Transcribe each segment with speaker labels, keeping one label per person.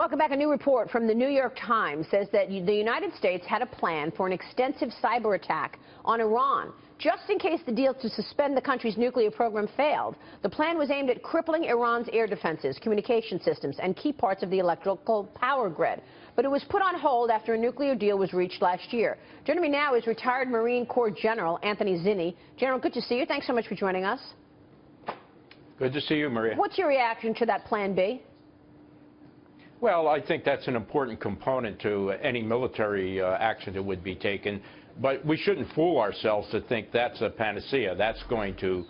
Speaker 1: welcome back. A new report from the New York Times says that the United States had a plan for an extensive cyber attack on Iran, just in case the deal to suspend the country's nuclear program failed. The plan was aimed at crippling Iran's air defenses, communication systems, and key parts of the electrical power grid. But it was put on hold after a nuclear deal was reached last year. Joining me now is retired Marine Corps General Anthony Zinni. General, good to see you. Thanks so much for joining us.
Speaker 2: Good to see you, Maria.
Speaker 1: What's your reaction to that Plan B?
Speaker 2: Well, I think that's an important component to any military action that would be taken. But we shouldn't fool ourselves to think that's a panacea. That's going to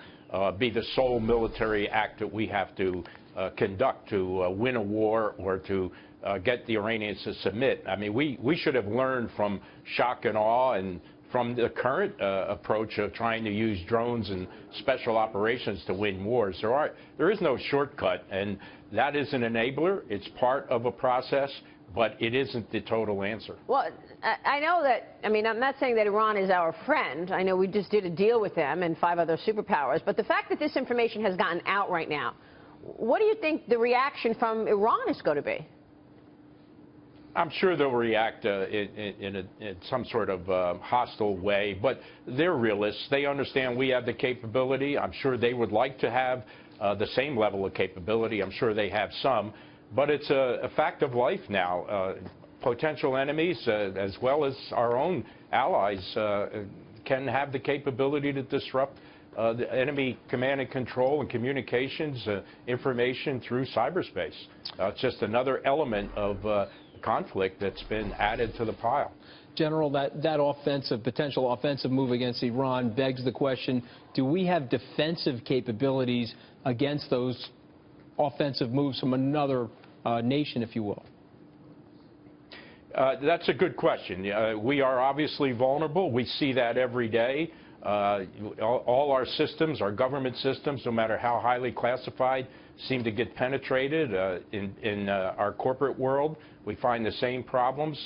Speaker 2: be the sole military act that we have to conduct to win a war or to get the Iranians to submit. I mean, we should have learned from shock and awe and from the current approach of trying to use drones and special operations to win wars. There is no shortcut, and that is an enabler. It's part of a process, but it isn't the total answer.
Speaker 1: Well, I know that, I mean, I'm not saying that Iran is our friend. I know we just did a deal with them and 5 other superpowers, but the fact that this information has gotten out right now, what do you think the reaction from Iran is going to be?
Speaker 2: I'm sure they'll react in some sort of hostile way, but they're realists. They understand we have the capability. I'm sure they would like to have the same level of capability. I'm sure they have some, but it's a fact of life now. Potential enemies, as well as our own allies, can have the capability to disrupt the enemy command and control and communications information through cyberspace. It's just another element of conflict that's been added to the pile.
Speaker 3: General, that potential offensive move against Iran begs the question, do we have defensive capabilities against those offensive moves from another nation, if you will?
Speaker 2: That's a good question. We are obviously vulnerable. We see that every day. All our systems, our government systems, no matter how highly classified, seem to get penetrated. In our corporate world, we find the same problems.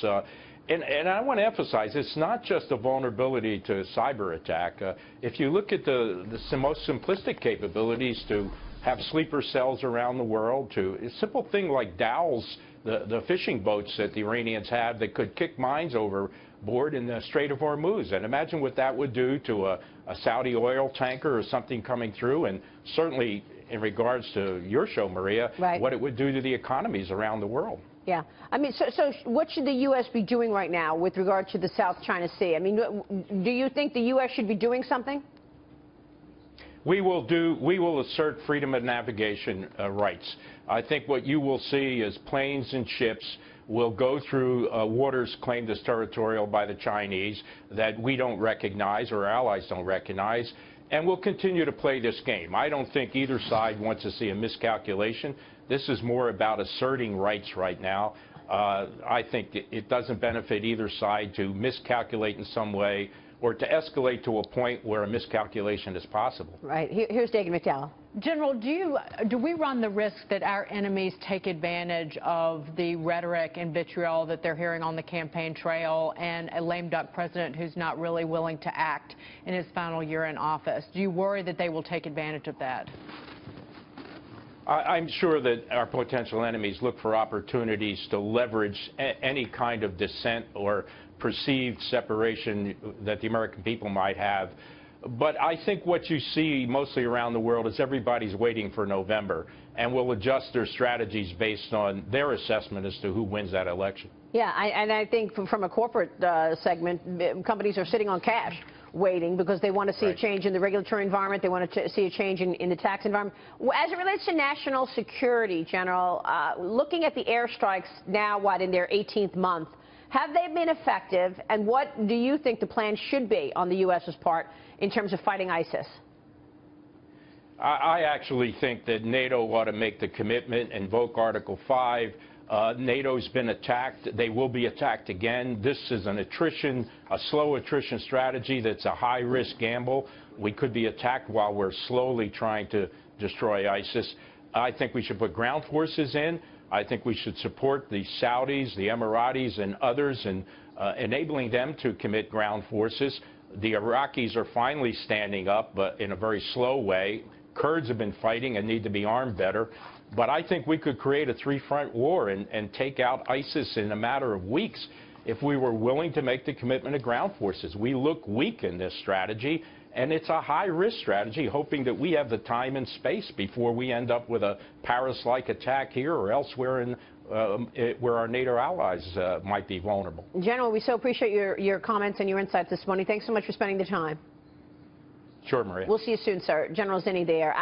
Speaker 2: And I want to emphasize, it's not just a vulnerability to cyber attack. If you look at the most simplistic capabilities to have sleeper cells around the world, to a simple thing like dowels, the fishing boats that the Iranians have that could kick mines overboard in the Strait of Hormuz. And imagine what that would do to a Saudi oil tanker or something coming through, and certainly in regards to your show, Maria,
Speaker 1: right,
Speaker 2: what it would do to the economies around the world.
Speaker 1: Yeah. I mean, so what should the U.S. be doing right now with regard to the South China Sea? I mean, do you think the U.S. should be doing something?
Speaker 2: We will assert freedom of navigation rights. I think what you will see is planes and ships will go through waters claimed as territorial by the Chinese that we don't recognize or our allies don't recognize, and we'll continue to play this game. I don't think either side wants to see a miscalculation. This is more about asserting rights right now. I think it doesn't benefit either side to miscalculate in some way or to escalate to a point where a miscalculation is possible.
Speaker 1: Right. Here's Dagan McDowell.
Speaker 4: General, do we run the risk that our enemies take advantage of the rhetoric and vitriol that they're hearing on the campaign trail and a lame duck president who's not really willing to act in his final year in office? Do you worry that they will take advantage of that?
Speaker 2: I'm sure that our potential enemies look for opportunities to leverage any kind of dissent or perceived separation that the American people might have. But I think what you see mostly around the world is everybody's waiting for November and will adjust their strategies based on their assessment as to who wins that election.
Speaker 1: Yeah, and I think from a corporate segment, companies are sitting on cash waiting because they want to see a change in the regulatory environment. They want to see a change in the tax environment. As it relates to national security, General, looking at the airstrikes now, in their 18th month, have they been effective, and what do you think the plan should be on the U.S.'s part in terms of fighting ISIS?
Speaker 2: I actually think that NATO ought to make the commitment, invoke Article 5. NATO's been attacked. They will be attacked again. This is a slow attrition strategy that's a high-risk gamble. We could be attacked while we're slowly trying to destroy ISIS. I think we should put ground forces in. I think we should support the Saudis, the Emiratis, and others in enabling them to commit ground forces. The Iraqis are finally standing up, but in a very slow way. Kurds have been fighting and need to be armed better. But I think we could create a three-front war and take out ISIS in a matter of weeks if we were willing to make the commitment of ground forces. We look weak in this strategy, and it's a high-risk strategy, hoping that we have the time and space before we end up with a Paris-like attack here or elsewhere in where our NATO allies might be vulnerable.
Speaker 1: General, we so appreciate your comments and your insights this morning. Thanks so much for spending the time.
Speaker 2: Sure, Maria.
Speaker 1: We'll see you soon, sir. General Zinni there.